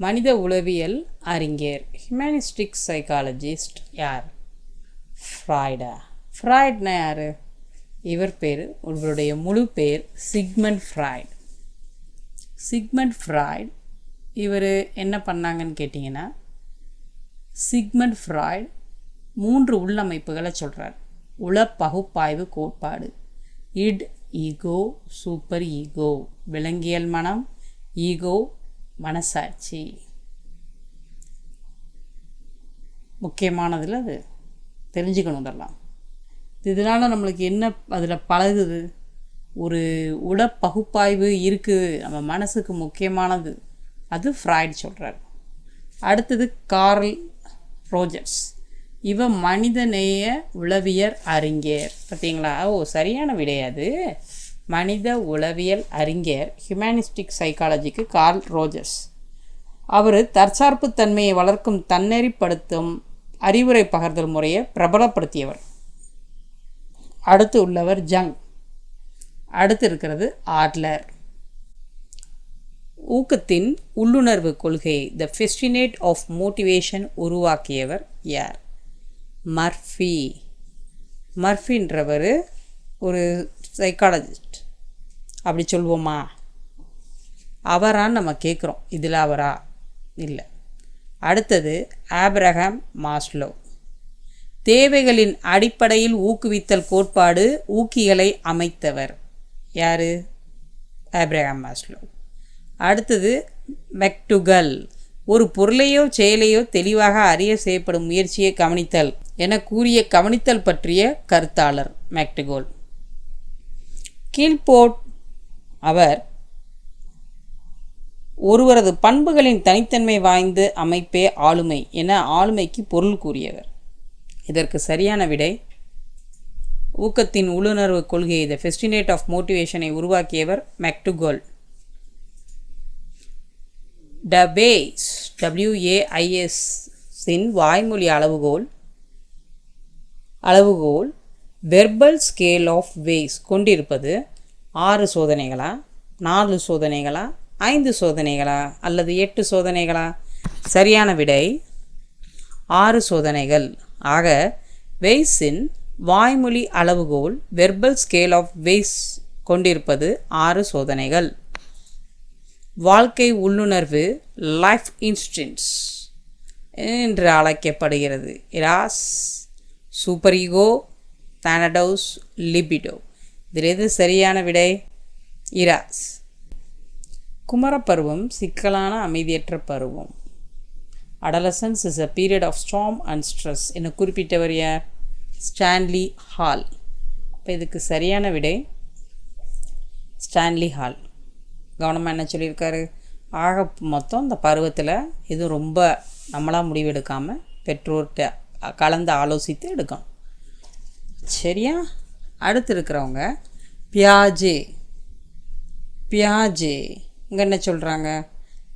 மனித உளவியல் அறிஞர் ஹியூமனிஸ்டிக் சைக்காலஜிஸ்ட் யார்? ஃப்ராய்டா. ஃப்ராய்ட்னா யார்? இவர் பேர், இவருடைய முழு பேர் சிக்மண்ட் ஃப்ராய்ட். சிக்மண்ட் ஃப்ராய்ட் இவர் என்ன பண்ணாங்கன்னு கேட்டிங்கன்னா, சிக்மண்ட் ஃப்ராய்ட் 3 உள்ளமைப்புகளை சொல்கிறார். உள பகுப்பாய்வு கோட்பாடு, இட், ஈகோ, சூப்பர் ஈகோ, விலங்கியல் மனம், ஈகோ, மனசாட்சி. முக்கியமானதில் அது தெரிஞ்சுக்கணும். இதெல்லாம் இதனால் நம்மளுக்கு என்ன அதில் பழகுது? ஒரு உள பகுப்பாய்வு இருக்குது, நம்ம மனசுக்கு முக்கியமானது. அது ஃப்ராய்ட் சொல்கிறார். அடுத்தது கார்ல் ரோஜர்ஸ். இவன் மனிதநேய உளவியல் அறிஞர். பார்த்தீங்களா? சரியான விடையாது. மனித உளவியல் அறிஞர் ஹியூமனிஸ்டிக் சைக்காலஜிக்கு கார்ல் ரோஜர்ஸ். அவர் தற்சார்புத்தன்மையை வளர்க்கும் தன்னெறிப்படுத்தும் அறிவுரை பகர்தல் முறையை பிரபலப்படுத்தியவர். அடுத்து உள்ளவர் ஜங். அடுத்து இருக்கிறது ஆட்லர். ஊக்கத்தின் உள்ளுணர்வு கொள்கை த ஃபெஸ்டினேட் ஆஃப் மோட்டிவேஷன் உருவாக்கியவர் யார்? மர்ஃபி. மர்ஃபின்றவர் ஒரு சைக்காலஜிஸ்ட். அப்படி சொல்வோமா? அவரான்னு நம்ம கேட்குறோம், இதில் அவரா? இல்லை. அடுத்தது ஆப்ரஹாம் மாஸ்லோ. தேவைகளின் அடிப்படையில் ஊக்குவித்தல் கோட்பாடு ஊக்கிகளை அமைத்தவர் யார்? Abraham Maslow. அடுத்தது மெக்டுகல். ஒரு பொருளையோ செயலையோ தெளிவாக அறிய செய்யப்படும் முயற்சியை கவனித்தல் என கூறிய கவனித்தல் பற்றிய கருத்தாளர் மெக்டுகோல். கீழ்போர்ட். அவர் ஒருவரது பண்புகளின் தனித்தன்மை வாய்ந்த அமைப்பே ஆளுமை என ஆளுமைக்கு பொருள் கூறியவர். இதற்கு சரியான விடை ஊக்கத்தின் உள்ளுணர்வு கொள்கையை த ஃபெஸ்டினேட் ஆஃப் மோட்டிவேஷனை உருவாக்கியவர் மெக்டுகோல். டபேஸ் WAISஇன் வாய்மொழி அளவுகோல் வெர்பல் ஸ்கேல் ஆஃப் வேஸ் கொண்டிருப்பது 6 சோதனைகளா, 4 சோதனைகளா, 5 சோதனைகளா அல்லது 8 சோதனைகளா? சரியான விடை 6 சோதனைகள். ஆக வெய்ஸின் வாய்மொழி அளவுகோல் வெர்பல் ஸ்கேல் ஆஃப் வேஸ் கொண்டிருப்பது 6 சோதனைகள். வாழ்க்கை உள்ளுணர்வு லைஃப் இன்ஸ்டின்ஸ் என்று அழைக்கப்படுகிறது. Eros, super ego, Thanatos, libido. இதில் எது சரியான விடை? இராஸ். குமரப்பருவம் சிக்கலான அமைதியற்ற பருவம். Adolescence is a period of storm and stress என குறிப்பிட்டவர் யார்? Stanley Hall. இப்போ இதுக்கு சரியான விடை ஸ்டான்லி ஹால். கவனமாக என்ன சொல்லியிருக்காரு? ஆக மொத்தம் இந்த பருவத்தில் இது ரொம்ப நம்மளாக முடிவெடுக்காமல் பெற்றோர்கிட்ட கலந்து ஆலோசித்து எடுக்கணும். சரியா? அடுத்து இருக்கிறவங்க பியாஜே. பியாஜே இங்கே என்ன சொல்கிறாங்க?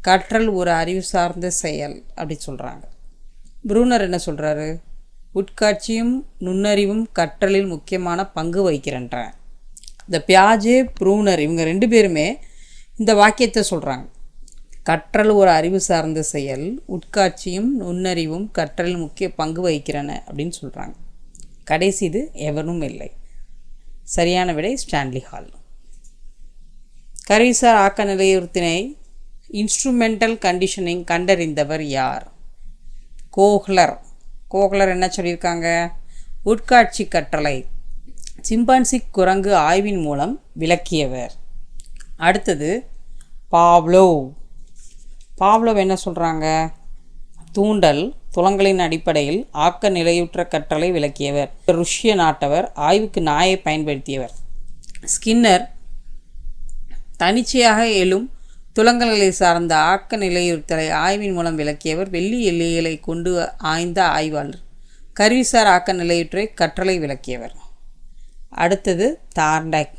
கற்றல் ஒரு அறிவு சார்ந்த செயல் அப்படி சொல்கிறாங்க. ப்ரூனர் என்ன சொல்கிறாரு? உட்காட்சியும் நுண்ணறிவும் கற்றலில் முக்கியமான பங்கு வகிக்கிறன்றாங்க. இந்த பியாஜே, ப்ரூனர் இவங்க 2 பேருமே இந்த வாக்கியத்தை சொல்கிறாங்க. கற்றல் ஒரு அறிவு சார்ந்த செயல், உட்காட்சியும் நுண்ணறிவும் கற்றலில் முக்கிய பங்கு வகிக்கிறன அப்படின்னு சொல்கிறாங்க. கடைசி இது எவனும் இல்லை. சரியான விடை ஸ்டான்லி ஹால். கருவிசார் ஆக்க நிலையுறுத்தினை இன்ஸ்ட்ருமெண்டல் கண்டிஷனிங் கண்டறிந்தவர் யார்? கோஹ்லர். கோஹ்லர் என்ன சொல்லியிருக்காங்க? உட்காட்சி கற்றலை சிம்பான்சி குரங்கு ஆய்வின் மூலம் விளக்கியவர். அடுத்தது பாவ்லோவ். பாவ்லோவ் என்ன சொல்கிறாங்க? தூண்டல் துலங்களின் அடிப்படையில் ஆக்க நிலையுற்ற கற்றலை விளக்கியவர். ருஷ்ய நாட்டவர், ஆய்வுக்கு நாயை பயன்படுத்தியவர். ஸ்கின்னர் தனிச்சையாக எழும் துலங்களை சார்ந்த ஆக்க நிலையுறுத்தலை ஆய்வின் மூலம் விளக்கியவர். வெள்ளி எல்லைகளை கொண்டு ஆய்ந்த ஆய்வாளர். கருவிசார் ஆக்க நிலையுற்றை கற்றலை விளக்கியவர். அடுத்தது தார்ண்டக்.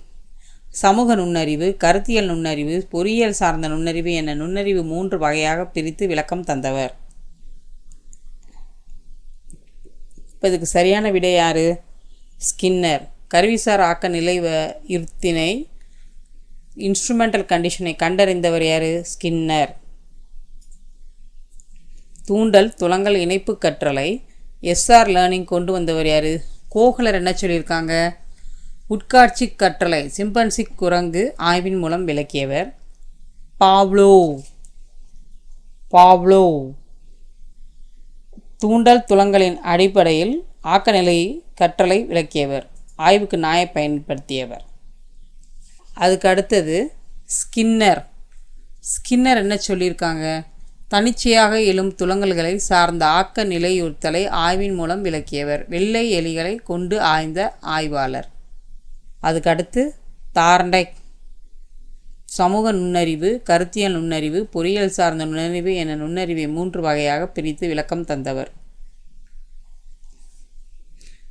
சமூக நுண்ணறிவு, கருத்தியல் நுண்ணறிவு, பொறியியல் சார்ந்த நுண்ணறிவு என நுண்ணறிவு 3 வகையாக பிரித்து விளக்கம் தந்தவர். இப்போ இதுக்கு சரியான விடை யார்? ஸ்கின்னர். கருவிசார் ஆக்க நிலையுறுத்தினை இன்ஸ்ட்ருமெண்டல் கண்டிஷனை கண்டறிந்தவர் யார்? ஸ்கின்னர். தூண்டல் துலங்கல் இணைப்பு கற்றலை எஸ்ஆர் லேர்னிங் கொண்டு வந்தவர் யார்? கோஹலர் என்ன சொல்லியிருக்காங்க? உட்காட்சி கற்றலை சிம்பன்சி குரங்கு ஆய்வின் மூலம் விளக்கியவர். பாவ்லோ தூண்டல் துலங்கலின் அடிப்படையில் ஆக்கநிலை கற்றலை விளக்கியவர். ஆய்வுக்கு நாயை பயன்படுத்தியவர். அதுக்கு அடுத்தது ஸ்கின்னர் என்ன சொல்லியிருக்காங்க? தனிச்சையாக எழும் துலங்கல்களை சார்ந்த ஆக்க நிலையுறுத்தலை ஆய்வின் மூலம் விளக்கியவர். வெள்ளை எலிகளை கொண்டு ஆய்ந்த ஆய்வாளர். அதுக்கடுத்து தார்ண்டைக் சமூக நுண்ணறிவு, கருத்தியல் நுண்ணறிவு, பொறியியல் சார்ந்த நுண்ணறிவு என நுண்ணறிவை 3 வகையாக பிரித்து விளக்கம் தந்தவர்.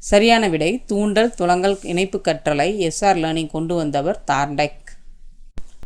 சரியான விடை தூண்டல் துலங்கல் இணைப்பு கற்றலை எஸ்ஆர் லேர்னிங் கொண்டு வந்தவர் தார்ண்டைக்.